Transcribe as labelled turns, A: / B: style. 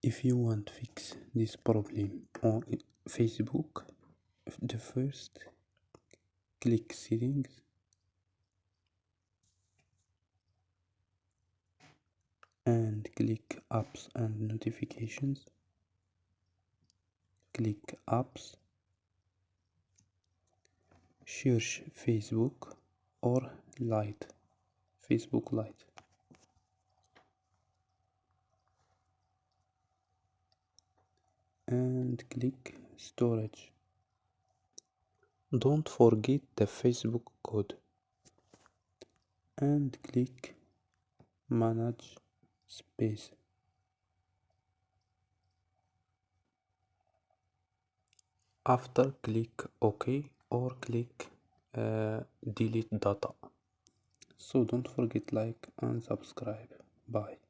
A: If you want to fix this problem on Facebook, the first, click settings and click apps and notifications. Click apps, search Facebook or Lite, Facebook Lite, and click storage. Don't forget the Facebook code and click manage space. After click OK or click delete data. So don't forget like and subscribe. Bye.